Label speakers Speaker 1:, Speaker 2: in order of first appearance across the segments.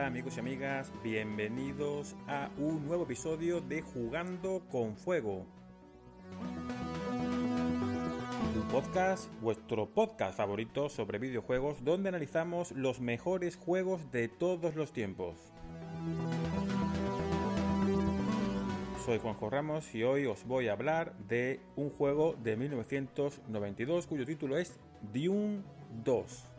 Speaker 1: Hola amigos y amigas, bienvenidos a un nuevo episodio de Jugando con Fuego. Un podcast, vuestro podcast favorito sobre videojuegos, donde analizamos los mejores juegos de todos los tiempos. Soy Juanjo Ramos y hoy os voy a hablar de un juego de 1992 cuyo título es Dune 2.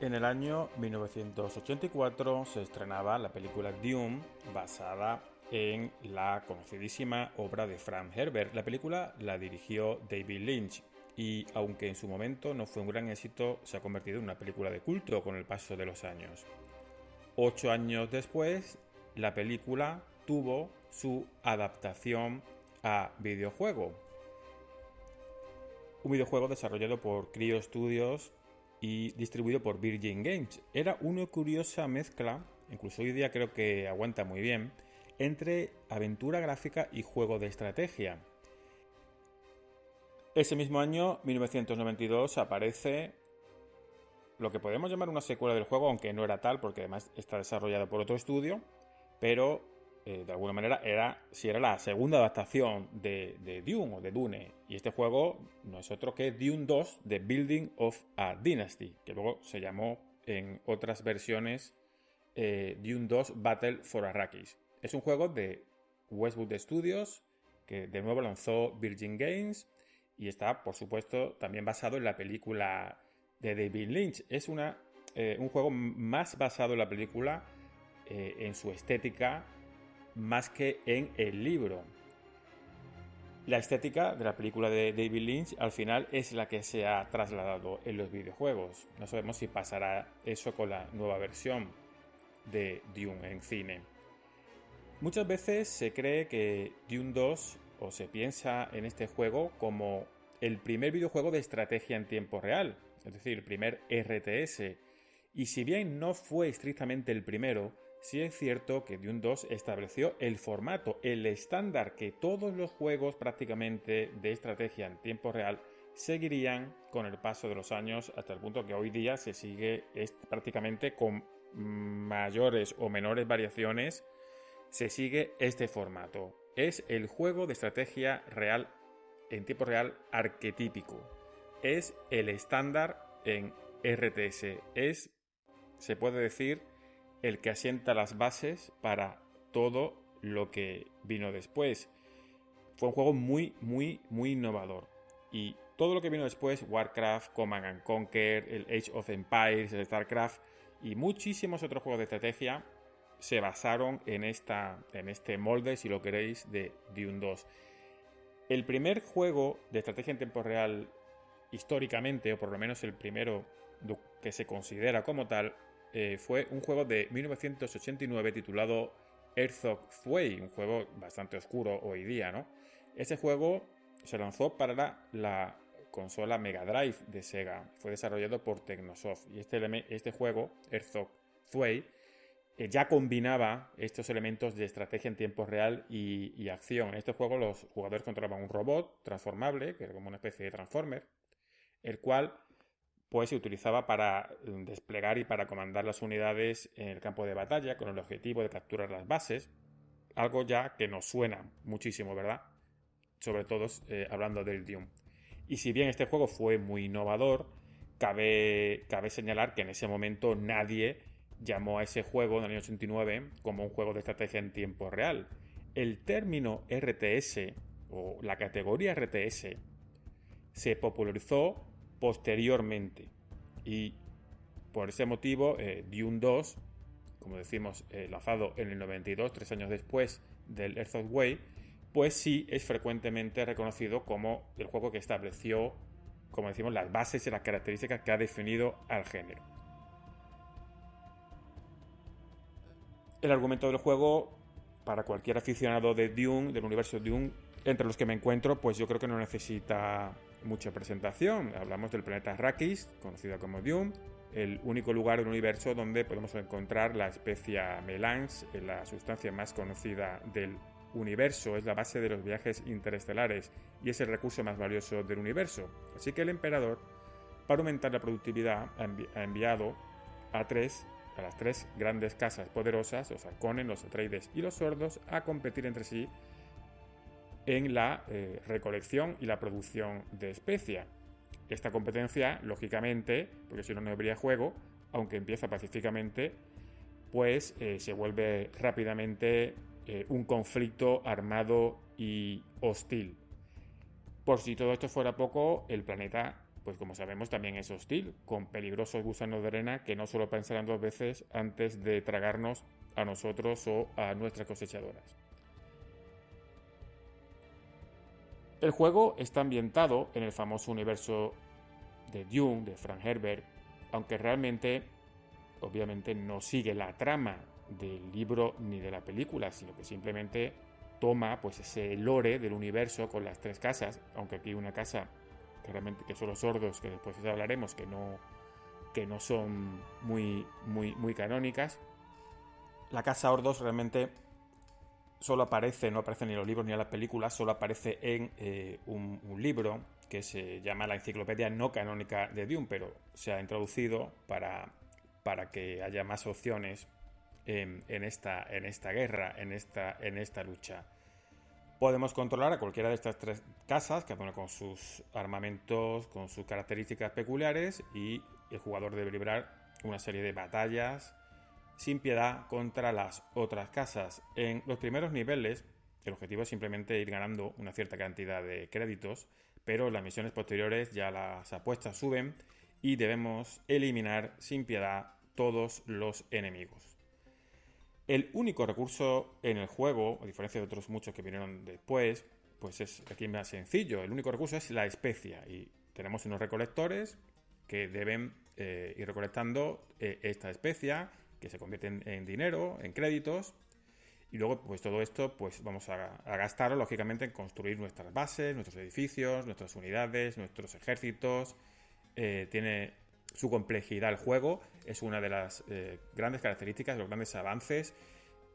Speaker 1: En el año 1984 se estrenaba la película Dune, basada en la conocidísima obra de Frank Herbert. La película la dirigió David Lynch y, aunque en su momento no fue un gran éxito, se ha convertido en una película de culto con el paso de los años. 8 años después, la película tuvo su adaptación a videojuego. Un videojuego desarrollado por Cryo Studios y distribuido por Virgin Games. Era una curiosa mezcla, incluso hoy día creo que aguanta muy bien, entre aventura gráfica y juego de estrategia. Ese mismo año, 1992, aparece lo que podemos llamar una secuela del juego, aunque no era tal, porque además está desarrollado por otro estudio, pero de alguna manera era la segunda adaptación de Dune o de Dune. Y este juego no es otro que Dune 2, The Building of a Dynasty, que luego se llamó en otras versiones Dune 2 Battle for Arrakis. Es un juego de Westwood Studios que de nuevo lanzó Virgin Games y está, por supuesto, también basado en la película de David Lynch. Es un juego más basado en la película, en su estética, más que en el libro. La estética de la película de David Lynch al final es la que se ha trasladado en los videojuegos. No sabemos si pasará eso con la nueva versión de Dune en cine. Muchas veces se cree que Dune 2 o se piensa en este juego como el primer videojuego de estrategia en tiempo real, es decir, el primer RTS. Y si bien no fue estrictamente el primero, sí es cierto que Dune 2 estableció el formato, el estándar que todos los juegos prácticamente de estrategia en tiempo real seguirían con el paso de los años, hasta el punto que hoy día se sigue prácticamente con mayores o menores variaciones, se sigue este formato. Es el juego de estrategia real en tiempo real arquetípico. Es el estándar en RTS. Se puede decir, el que asienta las bases para todo lo que vino después. Fue un juego muy innovador. Y todo lo que vino después, Warcraft, Command & Conquer, el Age of Empires, el StarCraft y muchísimos otros juegos de estrategia se basaron en este molde, si lo queréis, de Dune 2. El primer juego de estrategia en tiempo real históricamente, o por lo menos el primero que se considera como tal, fue un juego de 1989 titulado Herzog Zwei, un juego bastante oscuro hoy día, ¿no? Este juego se lanzó para la consola Mega Drive de Sega, fue desarrollado por Technosoft y este juego, Herzog Zwei, ya combinaba estos elementos de estrategia en tiempo real y acción. En este juego los jugadores controlaban un robot transformable, que era como una especie de Transformer, el cual pues se utilizaba para desplegar y para comandar las unidades en el campo de batalla con el objetivo de capturar las bases, algo ya que nos suena muchísimo, ¿verdad? Sobre todo hablando del Dune. Y si bien este juego fue muy innovador, cabe señalar que en ese momento nadie llamó a ese juego en el año 89 como un juego de estrategia en tiempo real. El término RTS o la categoría RTS se popularizó posteriormente. Y por ese motivo, Dune 2, como decimos, lanzado en el 92, 3 años después del Earth of Way, pues sí es frecuentemente reconocido como el juego que estableció, como decimos, las bases y las características que ha definido al género. El argumento del juego, para cualquier aficionado de Dune, del universo Dune, entre los que me encuentro, pues yo creo que no necesita mucha presentación. Hablamos del planeta Arrakis, conocido como Dune, el único lugar del universo donde podemos encontrar la especia melange, la sustancia más conocida del universo, es la base de los viajes interestelares y es el recurso más valioso del universo. Así que el emperador, para aumentar la productividad, ha enviado a las tres grandes casas poderosas, los Harkonnen, los Atreides y los Sordos, a competir entre sí en la recolección y la producción de especia. Esta competencia, lógicamente, porque si no, no habría juego, aunque empieza pacíficamente, pues se vuelve rápidamente un conflicto armado y hostil. Por si todo esto fuera poco, el planeta, pues como sabemos, también es hostil, con peligrosos gusanos de arena que no solo pensarán 2 veces antes de tragarnos a nosotros o a nuestras cosechadoras. El juego está ambientado en el famoso universo de Dune, de Frank Herbert, aunque realmente, obviamente, no sigue la trama del libro ni de la película, sino que simplemente toma pues ese lore del universo con las 3 casas, aunque aquí una casa que realmente que son los Sordos, que después hablaremos, que no son muy canónicas. La casa Ordos realmente solo aparece, no aparece ni en los libros ni en las películas, solo aparece en un libro que se llama la Enciclopedia No Canónica de Dune, pero se ha introducido para que haya más opciones en esta guerra, en esta lucha. Podemos controlar a cualquiera de estas 3 casas, cada una con sus armamentos, con sus características peculiares, y el jugador debe librar una serie de batallas sin piedad contra las otras casas. En los primeros niveles, el objetivo es simplemente ir ganando una cierta cantidad de créditos, pero en las misiones posteriores ya las apuestas suben y debemos eliminar sin piedad todos los enemigos. El único recurso en el juego, a diferencia de otros muchos que vinieron después, pues es aquí más sencillo. El único recurso es la especia y tenemos unos recolectores que deben ir recolectando esta especia, que se convierte en dinero, en créditos, y luego pues todo esto pues vamos a gastarlo lógicamente en construir nuestras bases, nuestros edificios, nuestras unidades, nuestros ejércitos. Tiene su complejidad el juego, es una de las grandes características, de los grandes avances.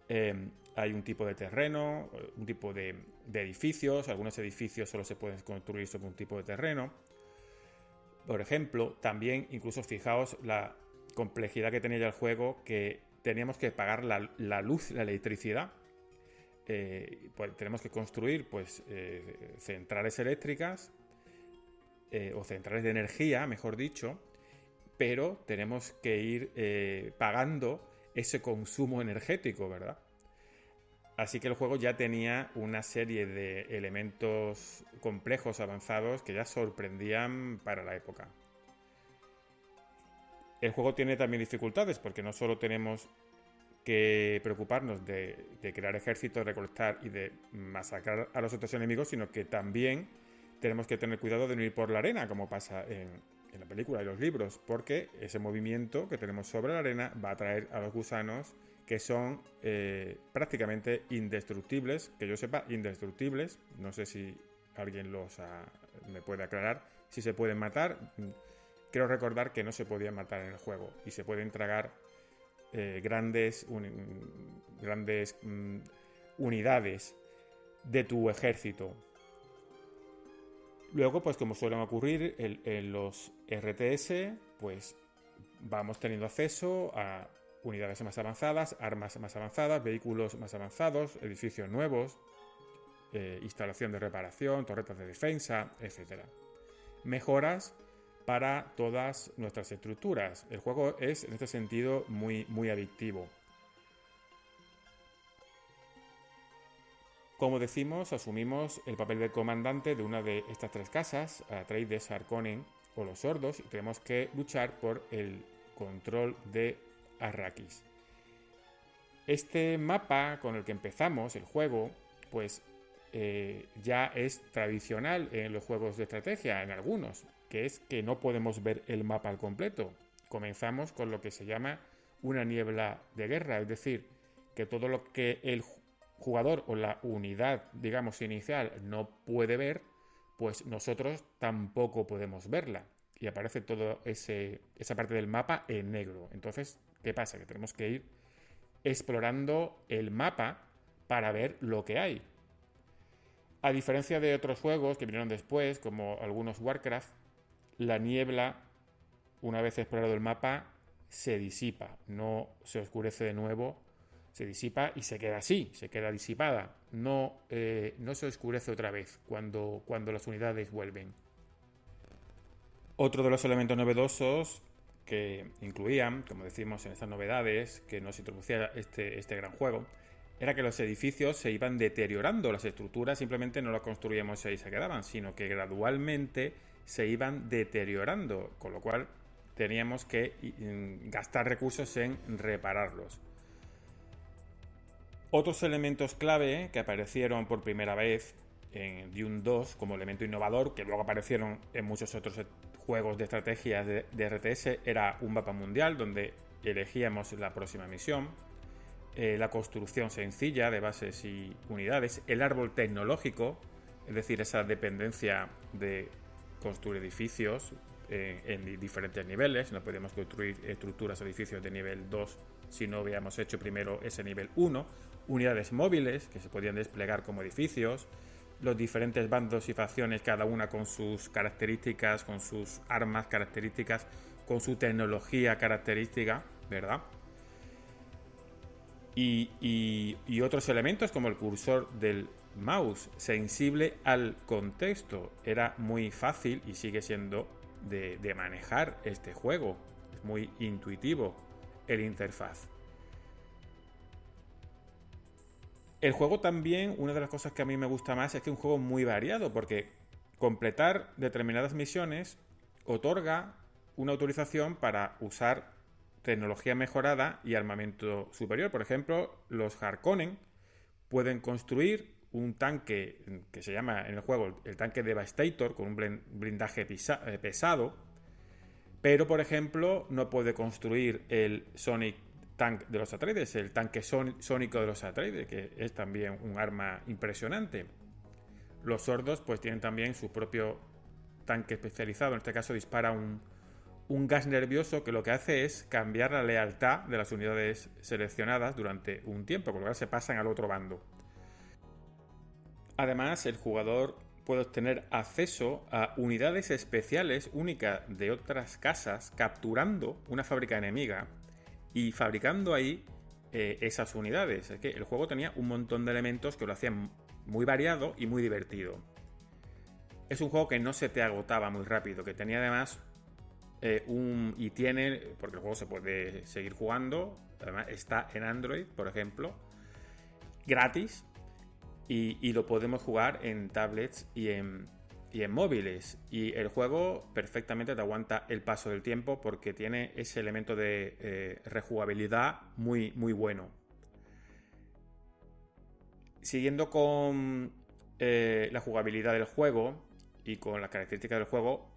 Speaker 1: Hay un tipo de terreno, un tipo de edificios, algunos edificios solo se pueden construir sobre un tipo de terreno. Por ejemplo, también incluso fijaos la complejidad que tenía ya el juego, que teníamos que pagar la luz, la electricidad. Pues tenemos que construir pues centrales eléctricas o centrales de energía, mejor dicho, pero tenemos que ir pagando ese consumo energético, ¿verdad? Así que el juego ya tenía una serie de elementos complejos, avanzados, que ya sorprendían para la época. El juego tiene también dificultades, porque no solo tenemos que preocuparnos de crear ejércitos, recolectar y de masacrar a los otros enemigos, sino que también tenemos que tener cuidado de no ir por la arena, como pasa en la película y los libros, porque ese movimiento que tenemos sobre la arena va a atraer a los gusanos, que son prácticamente indestructibles, que yo sepa, indestructibles. No sé si alguien me puede aclarar si se pueden matar. Creo recordar que no se podían matar en el juego y se pueden tragar grandes unidades de tu ejército. Luego, pues como suelen ocurrir en los RTS, pues vamos teniendo acceso a unidades más avanzadas, armas más avanzadas, vehículos más avanzados, edificios nuevos, instalación de reparación, torretas de defensa, etc. Mejoras para todas nuestras estructuras. El juego es, en este sentido, muy adictivo. Como decimos, asumimos el papel de comandante de una de estas tres casas, Atreides, Harkonnen o los Sordos, y tenemos que luchar por el control de Arrakis. Este mapa con el que empezamos el juego, pues ya es tradicional en los juegos de estrategia, en algunos, que es que no podemos ver el mapa al completo. Comenzamos con lo que se llama una niebla de guerra, es decir, que todo lo que el jugador o la unidad, digamos, inicial no puede ver, pues nosotros tampoco podemos verla. Y aparece toda esa parte del mapa en negro. Entonces, ¿qué pasa? Que tenemos que ir explorando el mapa para ver lo que hay. A diferencia de otros juegos que vinieron después, como algunos Warcraft, la niebla, una vez explorado el mapa, se disipa, no se oscurece de nuevo, se disipa y se queda así, se queda disipada, no se oscurece otra vez cuando las unidades vuelven. Otro de los elementos novedosos que incluían, como decimos en estas novedades, que nos introducía este gran juego, era que los edificios se iban deteriorando, las estructuras simplemente no las construíamos y se quedaban, sino que gradualmente se iban deteriorando, con lo cual teníamos que gastar recursos en repararlos. Otros elementos clave que aparecieron por primera vez en Dune 2 como elemento innovador, que luego aparecieron en muchos otros juegos de estrategias de RTS, era un mapa mundial donde elegíamos la próxima misión, la construcción sencilla de bases y unidades, el árbol tecnológico, es decir, esa dependencia de construir edificios en diferentes niveles. No podemos construir estructuras o edificios de nivel 2 si no habíamos hecho primero ese nivel 1, unidades móviles que se podían desplegar como edificios, los diferentes bandos y facciones, cada una con sus características, con sus armas características, con su tecnología característica, ¿verdad? Y otros elementos como el cursor del mouse, sensible al contexto. Era muy fácil y sigue siendo de manejar este juego. Es muy intuitivo el interfaz. El juego también, una de las cosas que a mí me gusta más es que es un juego muy variado, porque completar determinadas misiones otorga una autorización para usar tecnología mejorada y armamento superior. Por ejemplo, los Harkonnen pueden construir un tanque que se llama en el juego el tanque Devastator, con un blindaje pesado, pero por ejemplo no puede construir el Sonic Tank de los Atreides, el tanque sónico de los Atreides, que es también un arma impresionante. Los Sordos pues tienen también su propio tanque especializado, en este caso dispara un gas nervioso que lo que hace es cambiar la lealtad de las unidades seleccionadas durante un tiempo, con lo cual se pasan al otro bando. Además, el jugador puede obtener acceso a unidades especiales únicas de otras casas, capturando una fábrica enemiga y fabricando ahí esas unidades. Es que el juego tenía un montón de elementos que lo hacían muy variado y muy divertido. Es un juego que no se te agotaba muy rápido, que tenía además y tiene, porque el juego se puede seguir jugando, además está en Android, por ejemplo, gratis, y lo podemos jugar en tablets y en móviles, y el juego perfectamente te aguanta el paso del tiempo porque tiene ese elemento de rejugabilidad muy, muy bueno. Siguiendo con la jugabilidad del juego y con las características del juego,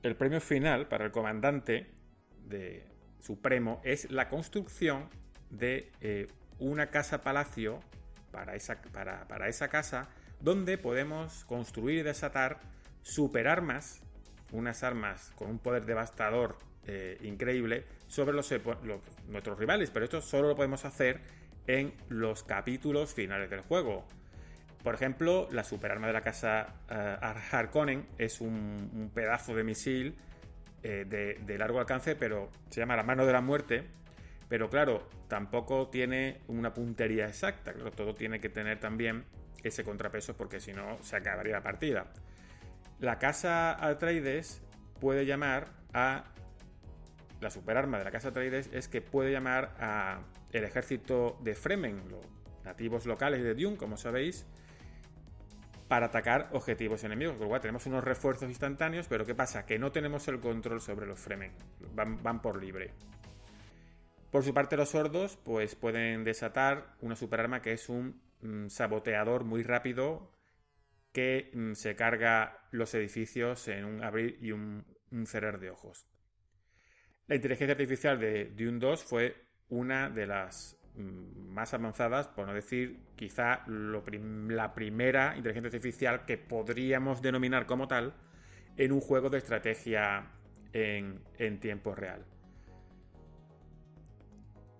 Speaker 1: el premio final para el comandante de supremo es la construcción de una casa-palacio para esa casa, donde podemos construir y desatar superarmas, unas armas con un poder devastador increíble sobre nuestros rivales, pero esto solo lo podemos hacer en los capítulos finales del juego. Por ejemplo, la superarma de la casa Harkonnen es un pedazo de misil de largo alcance, pero se llama la mano de la muerte. Pero claro, tampoco tiene una puntería exacta. Claro, todo tiene que tener también ese contrapeso porque si no se acabaría la partida. La casa Atreides puede llamar a... La superarma de la casa Atreides es que puede llamar a el ejército de Fremen, los nativos locales de Dune, como sabéis, para atacar objetivos enemigos. Con lo cual tenemos unos refuerzos instantáneos, pero ¿qué pasa? Que no tenemos el control sobre los Fremen. Van por libre. Por su parte, los sordos pues pueden desatar una superarma que es un saboteador muy rápido que se carga los edificios en un abrir y un cerrar de ojos. La inteligencia artificial de Dune 2 fue una de las más avanzadas, por no decir quizá la primera inteligencia artificial que podríamos denominar como tal en un juego de estrategia en tiempo real.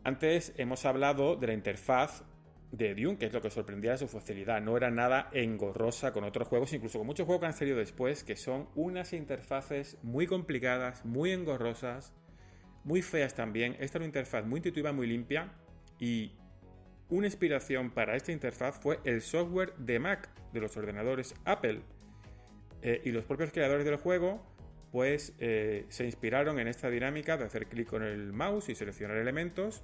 Speaker 1: Antes hemos hablado de la interfaz de Dune, que es lo que sorprendía de su facilidad. No era nada engorrosa con otros juegos, incluso con muchos juegos que han salido después, que son unas interfaces muy complicadas, muy engorrosas, muy feas también. Esta era una interfaz muy intuitiva, muy limpia, y una inspiración para esta interfaz fue el software de Mac de los ordenadores Apple. Y los propios creadores del juego pues se inspiraron en esta dinámica de hacer clic con el mouse y seleccionar elementos,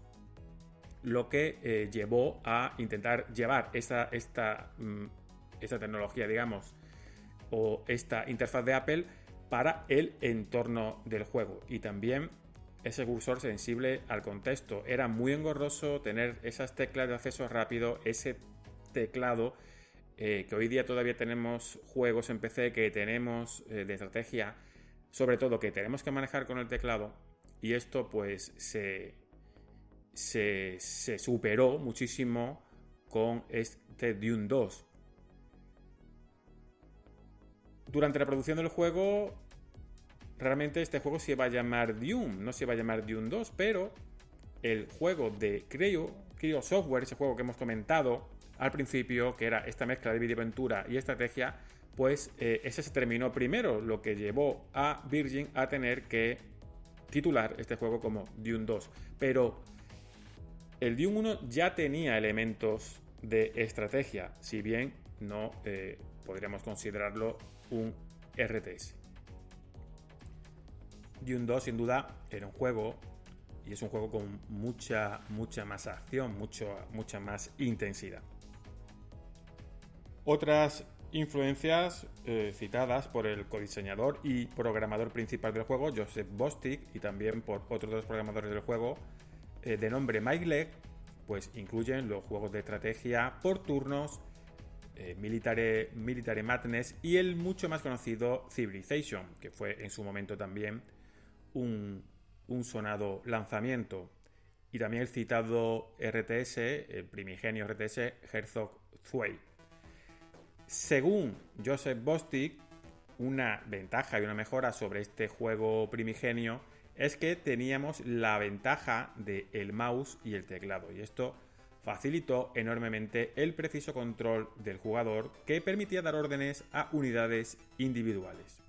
Speaker 1: lo que llevó a intentar llevar esta tecnología, digamos, o esta interfaz de Apple para el entorno del juego. Y también ese cursor sensible al contexto. Era muy engorroso tener esas teclas de acceso rápido, ese teclado que hoy día todavía tenemos juegos en PC que tenemos de estrategia, sobre todo que tenemos que manejar con el teclado, y esto pues se superó muchísimo con este Dune 2. Durante la producción del juego, realmente este juego se iba a llamar Dune, no se iba a llamar Dune 2, pero el juego de Cryo Software, ese juego que hemos comentado al principio, que era esta mezcla de videoaventura y estrategia, pues ese se terminó primero, lo que llevó a Virgin a tener que titular este juego como Dune 2. Pero el Dune 1 ya tenía elementos de estrategia, si bien no podríamos considerarlo un RTS. Dune 2 sin duda era un juego, y es un juego con mucha más acción, mucha más intensidad. Otras influencias citadas por el codiseñador y programador principal del juego, Joseph Bostic, y también por otros dos programadores del juego de nombre Mike Leigh, pues incluyen los juegos de estrategia por turnos, Military Madness y el mucho más conocido Civilization, que fue en su momento también un sonado lanzamiento, y también el citado RTS, el primigenio RTS Herzog Zwei. Según Joseph Bostic, una ventaja y una mejora sobre este juego primigenio es que teníamos la ventaja del mouse y el teclado, y esto facilitó enormemente el preciso control del jugador, que permitía dar órdenes a unidades individuales.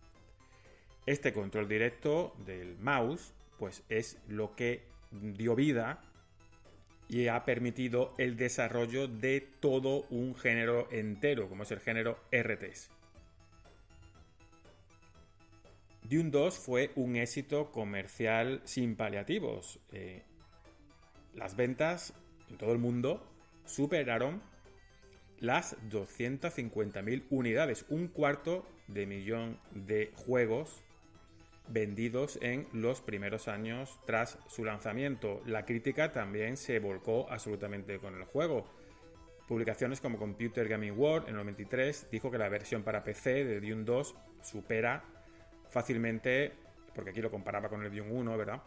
Speaker 1: Este control directo del mouse pues es lo que dio vida y ha permitido el desarrollo de todo un género entero, como es el género RTS. Dune 2 fue un éxito comercial sin paliativos. Las ventas en todo el mundo superaron las 250.000 unidades, un cuarto de millón de juegos vendidos en los primeros años tras su lanzamiento. La crítica también se volcó absolutamente con el juego. Publicaciones como Computer Gaming World en el 93 dijo que la versión para PC de Dune 2 supera fácilmente, porque aquí lo comparaba con el Dune 1, ¿verdad?,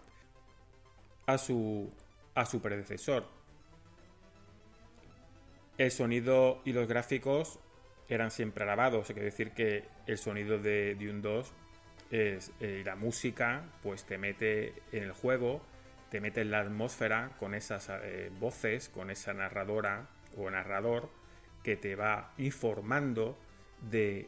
Speaker 1: a su predecesor. El sonido y los gráficos eran siempre alabados. Hay que decir que el sonido de Dune 2 la música pues te mete en el juego, te mete en la atmósfera con esas voces, con esa narradora o narrador que te va informando de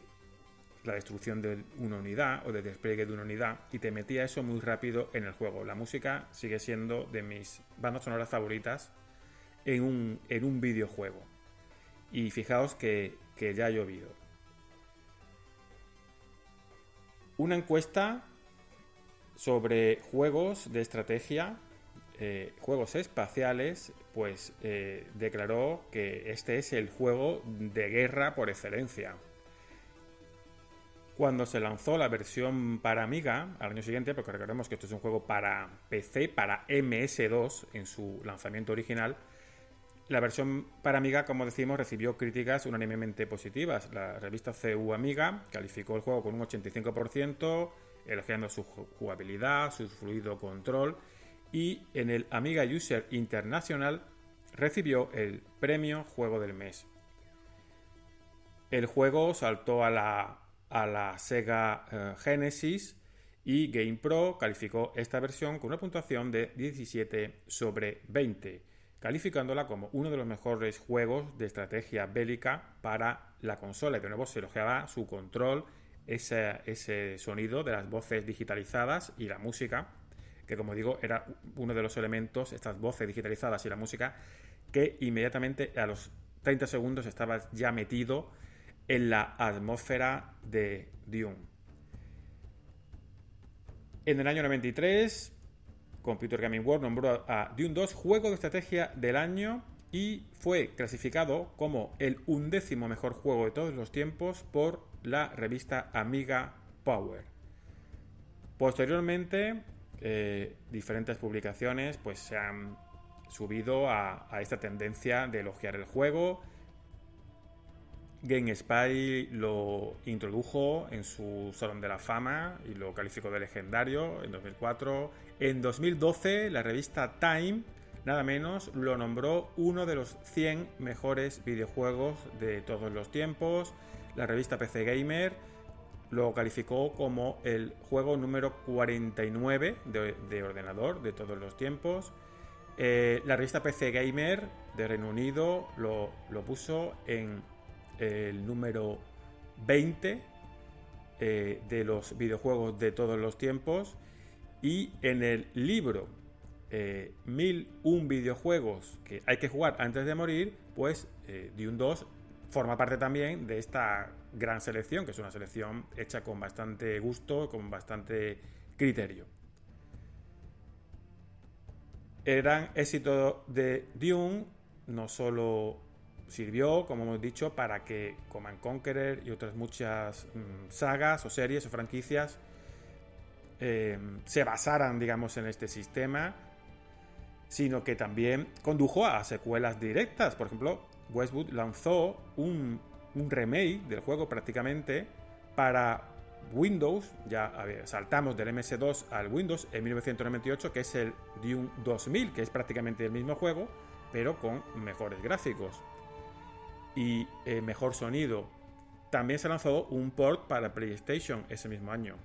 Speaker 1: la destrucción de una unidad o del despliegue de una unidad, y te metía eso muy rápido en el juego. La música sigue siendo de mis bandas sonoras favoritas en un videojuego, y fijaos que ya ha llovido. Una encuesta sobre juegos de estrategia, juegos espaciales, pues declaró que este es el juego de guerra por excelencia. Cuando se lanzó la versión para Amiga al año siguiente, porque recordemos que esto es un juego para PC, para MS2 en su lanzamiento original, la versión para Amiga, como decimos, recibió críticas unánimemente positivas. La revista CU Amiga calificó el juego con un 85%, elogiando su jugabilidad, su fluido control, y en el Amiga User International recibió el premio Juego del Mes. El juego saltó a la Sega Genesis y GamePro calificó esta versión con una puntuación de 17/20, calificándola como uno de los mejores juegos de estrategia bélica para la consola. Y de nuevo se elogiaba su control, ese sonido de las voces digitalizadas y la música, que como digo era uno de los elementos, estas voces digitalizadas y la música, que inmediatamente a los 30 segundos estabas ya metido en la atmósfera de Dune. En el año 93, Computer Gaming World nombró a Dune 2 Juego de Estrategia del Año y fue clasificado como el 11º mejor juego de todos los tiempos por la revista Amiga Power. Posteriormente, diferentes publicaciones pues se han subido a esta tendencia de elogiar el juego. GameSpy lo introdujo en su Salón de la Fama y lo calificó de legendario en 2004. En 2012, la revista Time, nada menos, lo nombró uno de los 100 mejores videojuegos de todos los tiempos. La revista PC Gamer lo calificó como el juego número 49 de ordenador de todos los tiempos. La revista PC Gamer de Reino Unido lo puso en el número 20 de los videojuegos de todos los tiempos, y en el libro 1001 videojuegos que hay que jugar antes de morir, pues Dune 2 forma parte también de esta gran selección, que es una selección hecha con bastante gusto, con bastante criterio. El gran éxito de Dune no solo sirvió, como hemos dicho, para que Command Conqueror y otras muchas sagas o series o franquicias se basaran, digamos, en este sistema, sino que también condujo a secuelas directas. Por ejemplo, Westwood lanzó un remake del juego prácticamente para Windows. Ya saltamos del MS2 al Windows en 1998, que es el Dune 2000, que es prácticamente el mismo juego, pero con mejores gráficos y mejor sonido. También se lanzó un port para PlayStation ese mismo año.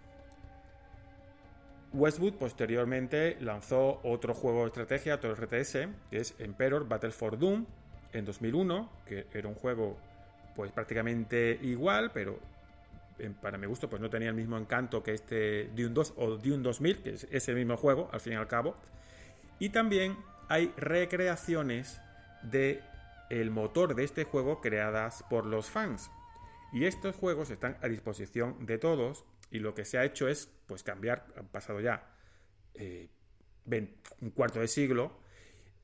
Speaker 1: Westwood posteriormente lanzó otro juego de estrategia, otro RTS, que es Emperor Battle for Doom, en 2001, que era un juego pues prácticamente igual, pero para mi gusto pues no tenía el mismo encanto que este Dune 2 o Dune 2000, que es el mismo juego al fin y al cabo. Y también hay recreaciones de el motor de este juego creadas por los fans, y estos juegos están a disposición de todos, y lo que se ha hecho es pues cambiar. Han pasado ya un cuarto de siglo,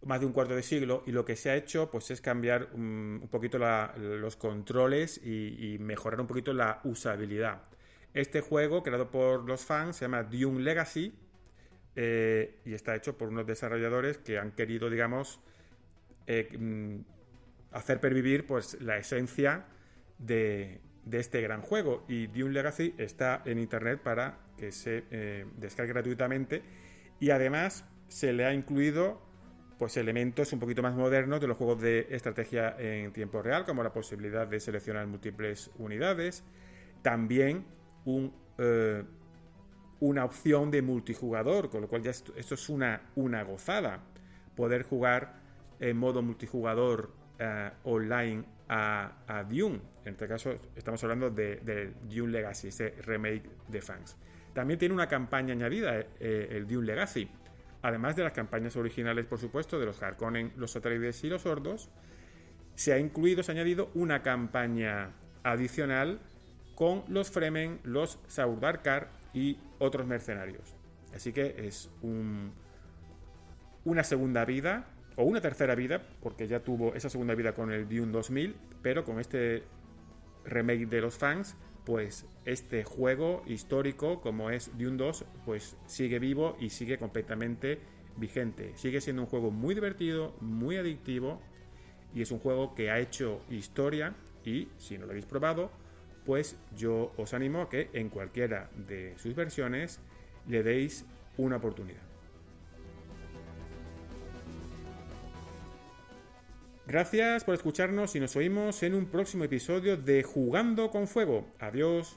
Speaker 1: más de un cuarto de siglo, y lo que se ha hecho pues es cambiar un poquito los controles y mejorar un poquito la usabilidad. Este juego, creado por los fans, se llama Dune Legacy, y está hecho por unos desarrolladores que han querido, digamos, hacer pervivir pues la esencia de este gran juego. Y Dune Legacy está en internet para que se descargue gratuitamente, y además se le ha incluido pues elementos un poquito más modernos de los juegos de estrategia en tiempo real, como la posibilidad de seleccionar múltiples unidades, también una opción de multijugador, con lo cual ya esto es una gozada, poder jugar en modo multijugador online a Dune. En este caso estamos hablando de Dune Legacy, ese remake de fans. También tiene una campaña añadida, el Dune Legacy, además de las campañas originales, por supuesto, de los Harkonnen, los Atreides y los Sordos. Se ha añadido una campaña adicional con los Fremen, los Saurdarkar y otros mercenarios. Así que es una segunda vida, o una tercera vida, porque ya tuvo esa segunda vida con el Dune 2000, pero con este remake de los fans pues este juego histórico como es Dune 2 pues sigue vivo y sigue completamente vigente. Sigue siendo un juego muy divertido, muy adictivo, y es un juego que ha hecho historia, y si no lo habéis probado, pues yo os animo a que en cualquiera de sus versiones le deis una oportunidad. Gracias por escucharnos y nos oímos en un próximo episodio de Jugando con Fuego. Adiós.